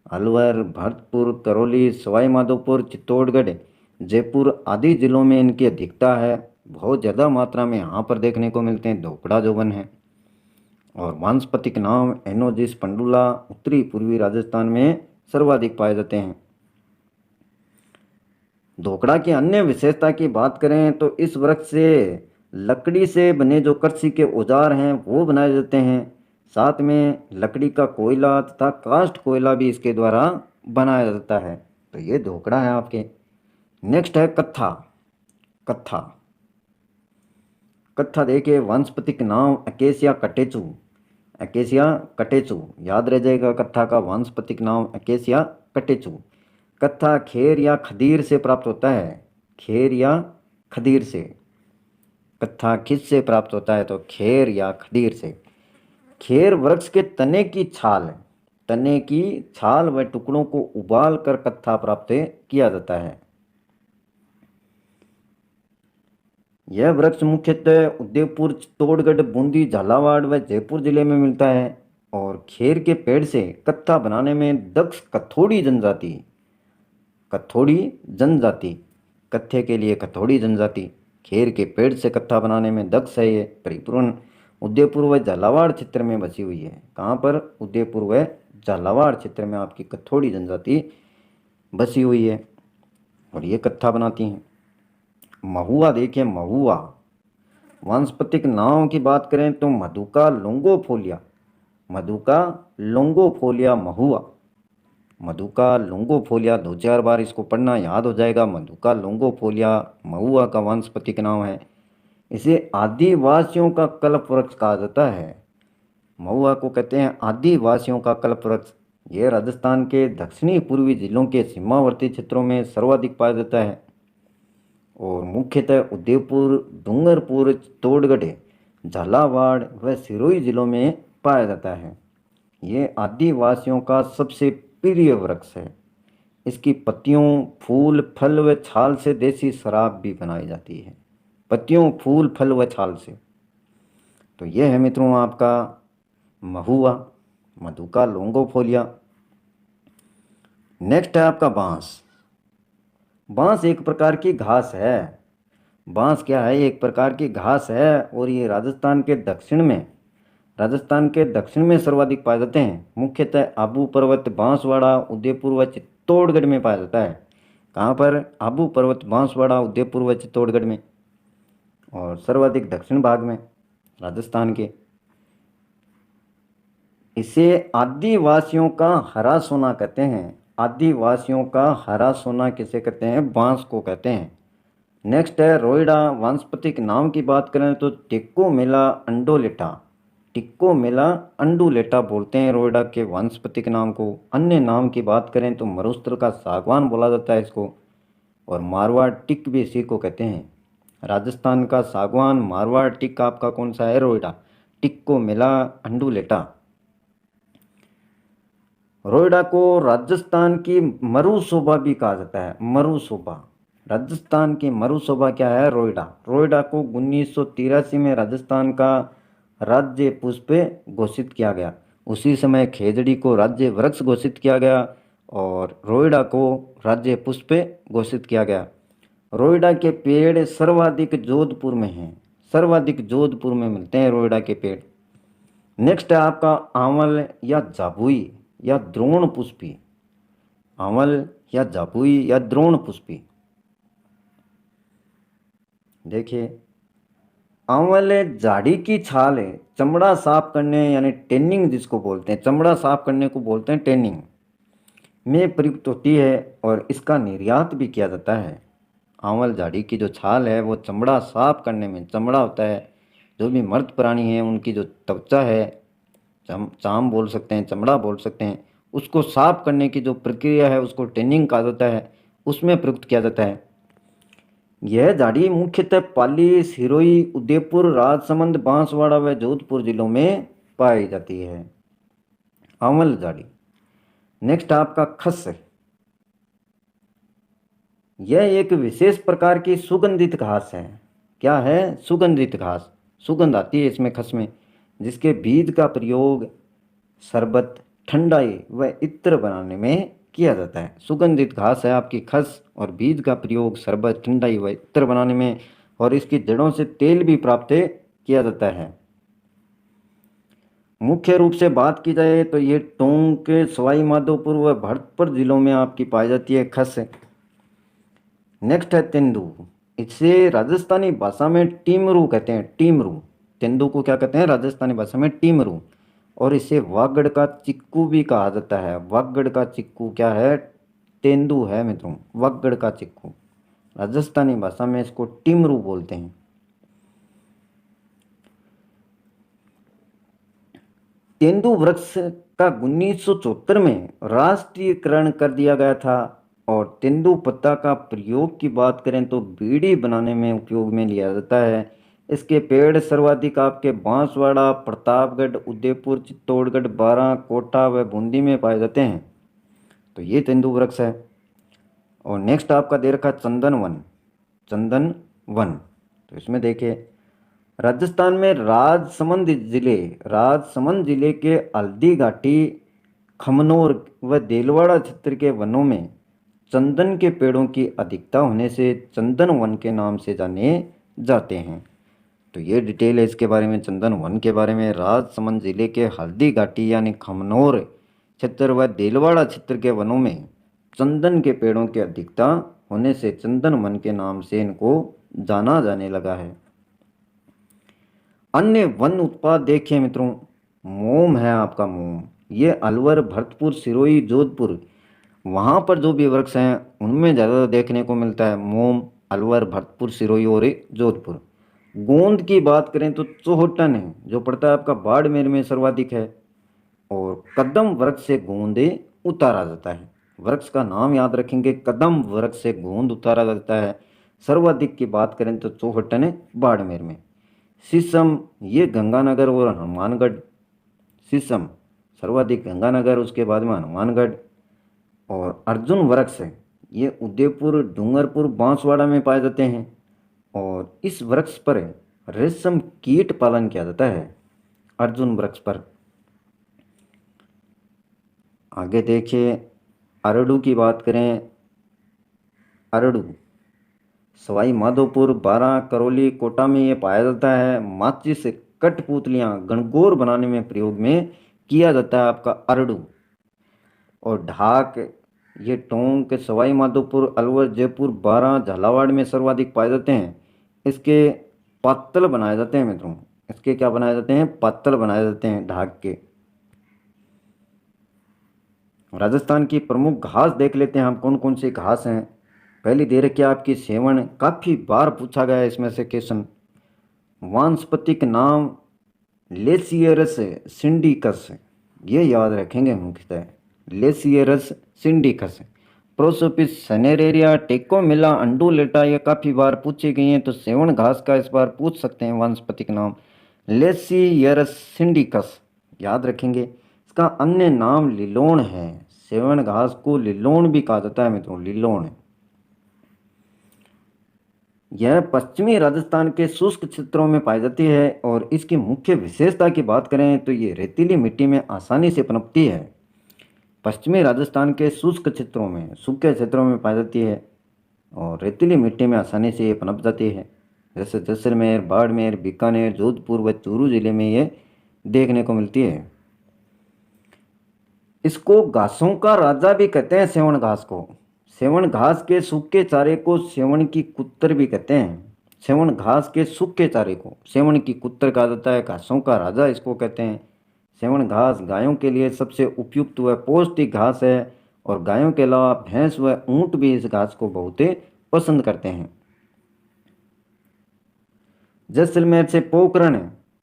अलवर, भरतपुर, करौली, सवाई माधोपुर, चित्तौड़गढ़, जयपुर आदि जिलों में इनकी अधिकता है। बहुत ज़्यादा मात्रा में यहाँ पर देखने को मिलते हैं धोकड़ा जो वन है। और वानस्पतिक नाम एनोजिस पंडुला उत्तरी पूर्वी राजस्थान में सर्वाधिक पाए जाते हैं। धोकड़ा की अन्य विशेषता की बात करें तो इस वृक्ष से लकड़ी से बने जो कृषि के औजार हैं वो बनाए जाते हैं। साथ में लकड़ी का कोयला तथा कास्ट कोयला भी इसके द्वारा बनाया जाता है। तो ये धोकड़ा है आपके। नेक्स्ट है कत्था। कत्था, कत्था देखिए वानस्पतिक नाम अकेसिया कटेचू, अकेसिया कटेचू, याद रह जाएगा कत्था का वानस्पतिक नाम अकेसिया कटेचू। कत्था खेर या खदीर से प्राप्त होता है, खेर या खदीर से। कत्था किस से प्राप्त होता है? तो खेर या खदीर से। खेर वृक्ष के तने की छाल, तने की छाल व टुकड़ों को उबाल कर कत्था प्राप्त किया जाता है। यह वृक्ष मुख्यतः उदयपुर, चित्तौड़गढ़, बूंदी, झालावाड़ व जयपुर जिले में मिलता है। और खेर के पेड़ से कत्था बनाने में दक्ष कथोड़ी जनजाति, कथोड़ी जनजाति, कत्थे के लिए कथोड़ी जनजाति खेर के पेड़ से कत्था बनाने में दक्ष है ये। परिपूर्ण उदयपुर व झालावाड़ क्षेत्र में बसी हुई है। कहाँ पर? उदयपुर व झालावाड़ क्षेत्र में आपकी कथोड़ी जनजाति बसी हुई है और ये कत्था बनाती हैं। महुआ देखिए, महुआ वानस्पतिक नाम की बात करें तो मधुका लोंगोफोलिया, मधुका लोंगोफोलिया महुआ, मधुका लोंगोफोलिया 2-4 बार इसको पढ़ना याद हो जाएगा। मधुका लोंगोफोलिया महुआ का वानस्पतिक नाम है। इसे आदिवासियों का कल्प वृक्ष कहा जाता है। महुआ को कहते हैं आदिवासियों का कल्प वृक्ष। यह राजस्थान के दक्षिणी पूर्वी जिलों के सीमावर्ती क्षेत्रों में सर्वाधिक पाया जाता है और मुख्यतः उदयपुर, डूंगरपुर, चित्तौड़गढ़, झालावाड़ व सिरोही जिलों में पाया जाता है। ये आदिवासियों का सबसे प्रिय वृक्ष है। इसकी पत्तियों, फूल, फल व छाल से देसी शराब भी बनाई जाती है। पत्तियों, फूल, फल व छाल से। तो यह है मित्रों आपका महुआ, मधुका लोंगोफोलिया। नेक्स्ट है आपका बांस। बांस एक प्रकार की घास है। बांस क्या है? एक प्रकार की घास है और ये राजस्थान के दक्षिण में सर्वाधिक पाए जाते हैं। मुख्यतः आबू पर्वत, बांसवाड़ा, उदयपुर व चित्तौड़गढ़ में पाया जाता है। कहाँ पर? आबू पर्वत, बांसवाड़ा, उदयपुर व चित्तौड़गढ़ में और सर्वाधिक दक्षिण भाग में राजस्थान के। इसे आदिवासियों का हरा सोना कहते हैं। आदिवासियों का हरा सोना किसे कहते हैं? बांस को कहते हैं। नेक्स्ट है रोइडा। वानस्पतिक नाम की बात करें तो टिक्कोमेला अंडोलेटा, टिक्कोमेला अंडुलेटा बोलते हैं रोइडा के वानस्पतिक नाम को। अन्य नाम की बात करें तो मरुस्थल का सागवान बोला जाता है इसको और मारवाड़ टिक भी इसी को कहते हैं। राजस्थान का सागवान, मारवाड़ टिक आपका कौन सा है? रोइडा, टिक्कोमेला अंडुलेटा। रोइडा को राजस्थान की मरुशोभा भी कहा जाता है। मरुशोभा, राजस्थान की मरुशोभा क्या है? रोइडा। रोइडा को 1983 में राजस्थान का राज्य पुष्प घोषित किया गया। उसी समय खेजड़ी को राज्य वृक्ष घोषित किया गया और रोइडा को राज्य पुष्प घोषित किया गया। रोइडा के पेड़ सर्वाधिक जोधपुर में हैं। सर्वाधिक जोधपुर में मिलते हैं रोइडा के पेड़। नेक्स्ट है आपका आंवल या जाबुई या द्रोण पुष्पी। आंवल या जाबुई या द्रोण पुष्पी। देखिए, आंवल झाड़ी की छाल है, चमड़ा साफ करने यानी टेनिंग जिसको बोलते हैं, चमड़ा साफ करने को बोलते हैं टेनिंग में प्रयुक्त होती है और इसका निर्यात भी किया जाता है। आंवल झाड़ी की जो छाल है वो चमड़ा साफ करने में, चमड़ा होता है जो भी मर्द प्राणी हैं उनकी जो त्वचा है, चाम बोल सकते हैं, चमड़ा बोल सकते हैं, उसको साफ करने की जो प्रक्रिया है उसको टेनिंग कहा जाता है, उसमें प्रयुक्त किया जाता है। यह झाड़ी मुख्यतः पाली, सिरोही, उदयपुर, राजसमंद, बांसवाड़ा व जोधपुर जिलों में पाई जाती है। आंवल झाड़ी। नेक्स्ट आपका खस। यह एक विशेष प्रकार की सुगंधित घास है। क्या है? सुगंधित घास। सुगंध आती है इसमें, खस में, जिसके बीज का प्रयोग शरबत, ठंडाई व इत्र बनाने में किया जाता है। सुगंधित घास है आपकी खस और बीज का प्रयोग शरबत, ठंडाई व इत्र बनाने में और इसकी जड़ों से तेल भी प्राप्त किया जाता है। मुख्य रूप से बात की जाए तो ये टोंक, सवाई माधोपुर व भरतपुर जिलों में आपकी पाई जाती है खस। नेक्स्ट है तेंदू। इसे राजस्थानी भाषा में टीमरू कहते हैं। टीमरू, तेंदू को क्या कहते हैं? राजस्थानी भाषा में टीमरू। और इसे वागड़ का चिक्कू भी कहा जाता है। वागड़ का चिक्कू क्या है? तेंदू है मित्रों, वागड़ का चिक्कू। राजस्थानी भाषा में इसको टीमरू बोलते हैं। तेंदू वृक्ष का 1974 में राष्ट्रीयकरण कर दिया गया था और तेंदू पत्ता का प्रयोग की बात करें तो बीड़ी बनाने में उपयोग में लिया जाता है। इसके पेड़ सर्वाधिक आपके बांसवाड़ा, प्रतापगढ़, उदयपुर, चित्तौड़गढ़, बारां, कोटा व बूंदी में पाए जाते हैं। तो ये तेंदू वृक्ष है। और नेक्स्ट आपका दे रखा चंदन वन। चंदन वन, तो इसमें देखिए राजस्थान में राजसमंद जिले के हल्दी घाटी, खमनोर व देलवाड़ा क्षेत्र के वनों में चंदन के पेड़ों की अधिकता होने से चंदन वन के नाम से जाने जाते हैं। तो ये डिटेल है इसके बारे में। चंदन वन के बारे में, राजसमंद जिले के हल्दी घाटी यानी खमनोर क्षेत्र व देलवाड़ा क्षेत्र के वनों में चंदन के पेड़ों की अधिकता होने से चंदन वन के नाम से इनको जाना जाने लगा है। अन्य वन उत्पाद देखिए मित्रों, मोम है आपका मोम। ये अलवर, भरतपुर, सिरोही, जोधपुर, वहाँ पर जो भी वृक्ष हैं उनमें ज़्यादा देखने को मिलता है मोम। अलवर, भरतपुर, सिरोही और जोधपुर। गोंद की बात करें तो चौहटन है जो पड़ता है आपका बाड़मेर में सर्वाधिक है। और कदम वृक्ष से गोंद उतारा जाता है। वृक्ष का नाम याद रखेंगे, कदम वृक्ष से गोंद उतारा जाता है। सर्वाधिक की बात करें तो चौहटन है बाड़मेर में। शीशम, ये गंगानगर और हनुमानगढ़। शीशम सर्वाधिक गंगानगर, उसके बाद में हनुमानगढ़। और अर्जुन वृक्ष है, ये उदयपुर, डूंगरपुर, बांसवाड़ा में पाए जाते हैं। और इस वृक्ष पर रेशम कीट पालन किया जाता है, अर्जुन वृक्ष पर। आगे देखिए, अरडू की बात करें। अरडू सवाई माधोपुर, बारां, करौली, कोटा में ये पाया जाता है। माचिस से कठपुतलियाँ गणगौर बनाने में प्रयोग में किया जाता है आपका अरडू। और ढाक, ये टोंक, सवाई माधोपुर, अलवर, जयपुर, बारां, झालावाड़ में सर्वाधिक पाए जाते हैं। इसके पातल बनाए जाते हैं मित्रों। इसके क्या बनाए जाते हैं? पातल बनाए जाते हैं ढाक के। राजस्थान की प्रमुख घास देख लेते हैं हम, कौन कौन सी घास हैं। पहली दे रखी है आपकी सेवण, काफ़ी बार पूछा गया है इसमें से क्वेश्चन। वानस्पतिक नाम लेसियरस सिंडिकस, ये याद रखेंगे मुख्यतः, लेसियरस सिंडिकस। प्रोसोपिस सनेरेरिया, टेकोमिला, अंडुलेटा, ये काफ़ी बार पूछी गई हैं। तो सेवण घास का इस बार पूछ सकते हैं वानस्पतिक नाम लेसियरस सिंडिकस, याद रखेंगे। इसका अन्य नाम लिलोण है। सेवण घास को लिलोण भी कहा जाता है मित्रों, लिलोण। यह पश्चिमी राजस्थान के शुष्क क्षेत्रों में पाई जाती है। और इसकी मुख्य विशेषता की बात करें तो ये रेतीली मिट्टी में आसानी से पनपती है। पश्चिमी राजस्थान के शुष्क क्षेत्रों में, सूखे क्षेत्रों में पाई जाती है और रेतीली मिट्टी में आसानी से ये पनप जाती है। जैसे जैसलमेर, बाड़मेर, बीकानेर, जोधपुर व चूरू जिले में ये देखने को मिलती है। इसको घासों का राजा भी कहते हैं, सेवण घास को। सेवण घास के सूखे चारे को सेवण की कुत्तर भी कहते हैं। सेवण घास के सूखे चारे को सेवण की कुत्तर कहा जाता है, घासों का राजा इसको कहते हैं। सेवण घास गायों के लिए सबसे उपयुक्त व पौष्टिक घास है। और गायों के अलावा भैंस व ऊंट भी इस घास को बहुत पसंद करते हैं। जैसलमेर से पोखरण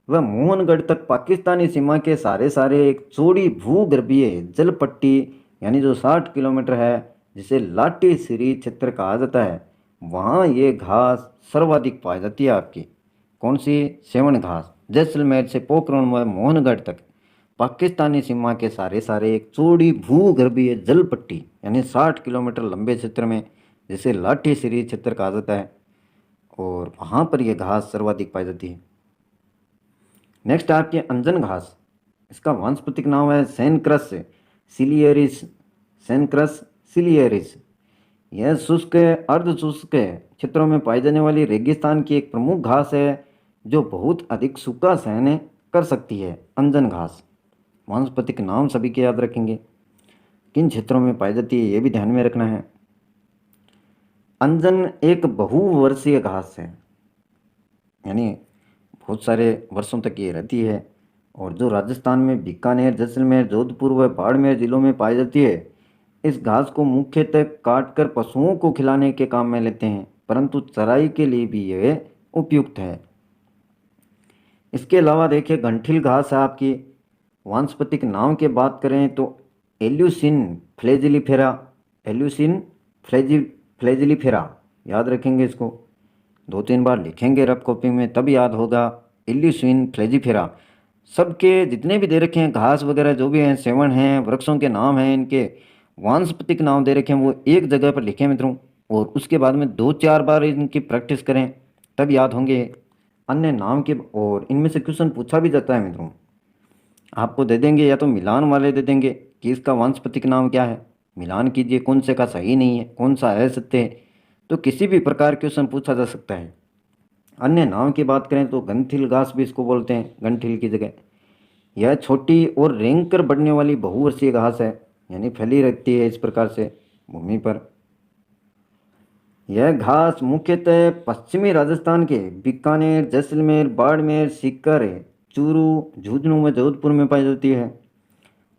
व मोहनगढ़ तक पाकिस्तानी सीमा के सारे एक चौड़ी भूगर्भीय जल पट्टी यानी जो 60 किलोमीटर है, जिसे लाटी सिरी क्षेत्र कहा जाता है, वहाँ ये घास सर्वाधिक पाई जाती है आपकी। कौन सी? सेवण घास। जैसलमेर से पोखरण व मोहनगढ़ तक पाकिस्तानी सीमा के सारे एक चौड़ी भूगर्भीय जल पट्टी यानी 60 किलोमीटर लंबे क्षेत्र में, जिसे लाठी सिरी क्षेत्र कहा जाता है, और वहाँ पर यह घास सर्वाधिक पाई जाती है। नेक्स्ट आपके अंजन घास। इसका वानस्पतिक नाम है सैनक्रस सिलियरिस। सैनक्रस सिलियरिस। यह शुष्क अर्ध शुष्क क्षेत्रों में पाई जाने वाली रेगिस्तान की एक प्रमुख घास है जो बहुत अधिक सूखा सहन कर सकती है। अंजन घास, वानस्पतिक नाम सभी के याद रखेंगे, किन क्षेत्रों में पाई जाती है ये भी ध्यान में रखना है। अंजन एक बहुवर्षीय घास है, यानी बहुत सारे वर्षों तक ये रहती है। और जो राजस्थान में बीकानेर, जैसलमेर, जोधपुर व बाड़मेर जिलों में पाई जाती है। इस घास को मुख्यतः काटकर पशुओं को खिलाने के काम में लेते हैं, परंतु चराई के लिए भी यह उपयुक्त है। इसके अलावा देखिए गंठिल घास है आपकी। वानस्पतिक नाम की बात करें तो एल्यूसिन फ्लैजिलिफेरा। एल्यूसिन फ्लैजिलिफेरा, याद रखेंगे इसको, 2-3 बार लिखेंगे रफ कॉपी में तब याद होगा। एल्यूसिन फ्लैजिफेरा। सबके जितने भी दे रखे हैं घास वगैरह जो भी हैं, सेवण हैं, वृक्षों के नाम हैं, इनके वानस्पतिक नाम दे रखे हैं, वो एक जगह पर लिखें मित्रों। और उसके बाद में 2-4 बार इनकी प्रैक्टिस करें तब याद होंगे अन्य नाम के। और इनमें से क्वेश्चन पूछा भी जाता है मित्रों, आपको दे देंगे या तो मिलान वाले दे देंगे कि इसका वानस्पतिक नाम क्या है, मिलान कीजिए कौन से का सही नहीं है, कौन सा है सत्य है। तो किसी भी प्रकार क्वेश्चन पूछा जा सकता है। अन्य नाम की बात करें तो गंथिल घास भी इसको बोलते हैं, गंठिल की जगह। यह छोटी और रेंग कर बढ़ने वाली बहुवर्षीय घास है, यानी फैली रहती है इस प्रकार से भूमि पर। यह घास मुख्यतः पश्चिमी राजस्थान के बीकानेर, जैसलमेर, बाड़मेर, सीकर, चूरू, झुंझुनू में जोधपुर में पाई जाती है।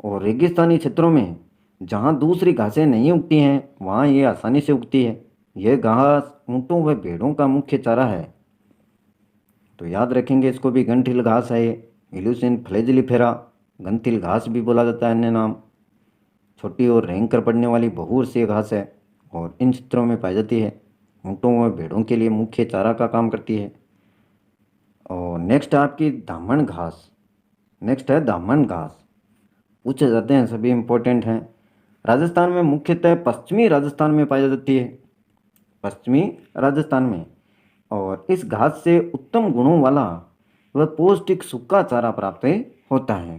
और रेगिस्तानी क्षेत्रों में जहाँ दूसरी घासें नहीं उगती हैं वहाँ ये आसानी से उगती है। यह घास ऊँटों व भेड़ों का मुख्य चारा है। तो याद रखेंगे इसको भी, गंठिल घास है ये। इल्यूसिन फ्लैजिलिफेरा गंठिल घास भी बोला जाता है अन्य नाम। छोटी और रेंग कर पड़ने वाली बहुवर्षीय घास है और इन क्षेत्रों में पाई जाती है। ऊँटों व भेड़ों के लिए मुख्य चारा का काम करती है। और नेक्स्ट है आपकी दामन घास। नेक्स्ट है दामन घास, पूछे जाते हैं, सभी इम्पोर्टेंट हैं। राजस्थान में मुख्यतः पश्चिमी राजस्थान में पाई जाती है, पश्चिमी राजस्थान में। और इस घास से उत्तम गुणों वाला व पौष्टिक सूखा चारा प्राप्त होता है।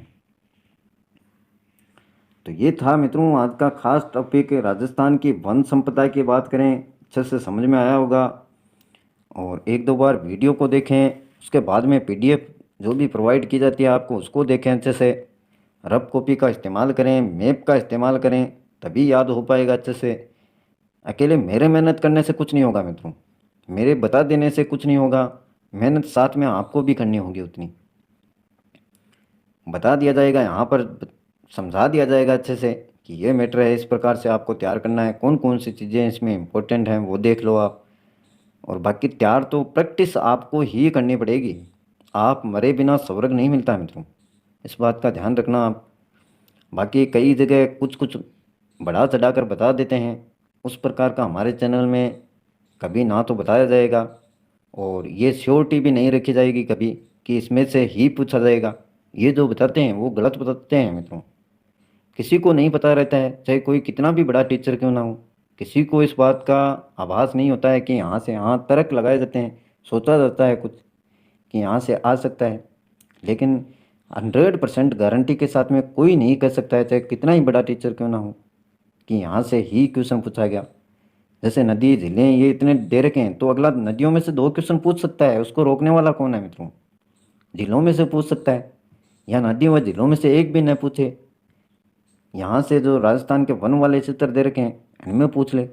तो ये था मित्रों आज का खास टॉपिक, राजस्थान की वन संपदा की बात करें। अच्छे से समझ में आया होगा। और एक दो बार वीडियो को देखें, उसके बाद में पीडीएफ जो भी प्रोवाइड की जाती है आपको उसको देखें अच्छे से। रफ कॉपी का इस्तेमाल करें, मैप का इस्तेमाल करें, तभी याद हो पाएगा अच्छे से। अकेले मेरे मेहनत करने से कुछ नहीं होगा मित्रों, मेरे बता देने से कुछ नहीं होगा। मेहनत साथ में आपको भी करनी होगी उतनी। बता दिया जाएगा यहाँ पर, समझा दिया जाएगा अच्छे से कि ये मैटर है, इस प्रकार से आपको तैयार करना है, कौन कौन सी चीज़ें इसमें इंपॉर्टेंट हैं वो देख लो आप। और बाकी तैयार तो प्रैक्टिस आपको ही करनी पड़ेगी। आप मरे बिना स्वर्ग नहीं मिलता मित्रों, इस बात का ध्यान रखना आप। बाकी कई जगह कुछ कुछ बढ़ा चढ़ा कर बता देते हैं, उस प्रकार का हमारे चैनल में कभी ना तो बताया जाएगा और ये श्योरिटी भी नहीं रखी जाएगी कभी कि इसमें से ही पूछा जाएगा। ये जो बताते हैं वो गलत बताते हैं मित्रों। किसी को नहीं पता रहता है, चाहे कोई कितना भी बड़ा टीचर क्यों ना हो, किसी को इस बात का आभास नहीं होता है कि यहाँ से यहाँ तर्क लगाए जाते हैं, सोचा जाता है कुछ कि यहाँ से आ सकता है। लेकिन 100% गारंटी के साथ में कोई नहीं कह सकता है, चाहे कितना ही बड़ा टीचर क्यों ना हो, कि यहाँ से ही क्वेश्चन पूछा गया। जैसे नदी झीलें ये इतने दे रखे हैं, तो अगला नदियों में से 2 क्वेश्चन पूछ सकता है, उसको रोकने वाला कौन है मित्रों? झीलों में से पूछ सकता है, या नदियों व झीलों में से एक भी न पूछे, यहाँ से जो राजस्थान के वन वाले क्षेत्र दे रखे हैं इनमें पूछ ले।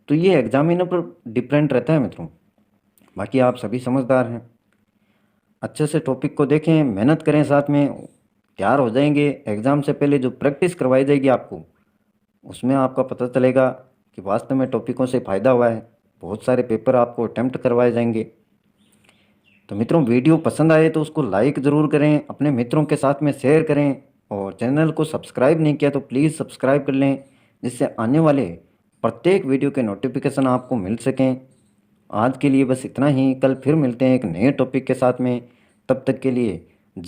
तो ये एग्जामिनर पर डिपेंड रहता है मित्रों। बाकी आप सभी समझदार हैं, अच्छे से टॉपिक को देखें, मेहनत करें, साथ में तैयार हो जाएंगे। एग्ज़ाम से पहले जो प्रैक्टिस करवाई जाएगी आपको, उसमें आपका पता चलेगा कि वास्तव में टॉपिकों से फ़ायदा हुआ है। बहुत सारे पेपर आपको अटैम्प्ट करवाए जाएंगे। तो मित्रों वीडियो पसंद आए तो उसको लाइक ज़रूर करें, अपने मित्रों के साथ में शेयर करें, और चैनल को सब्सक्राइब नहीं किया तो प्लीज़ सब्सक्राइब कर लें, जिससे आने वाले प्रत्येक वीडियो के नोटिफिकेशन आपको मिल सकें। आज के लिए बस इतना ही, कल फिर मिलते हैं एक नए टॉपिक के साथ में। तब तक के लिए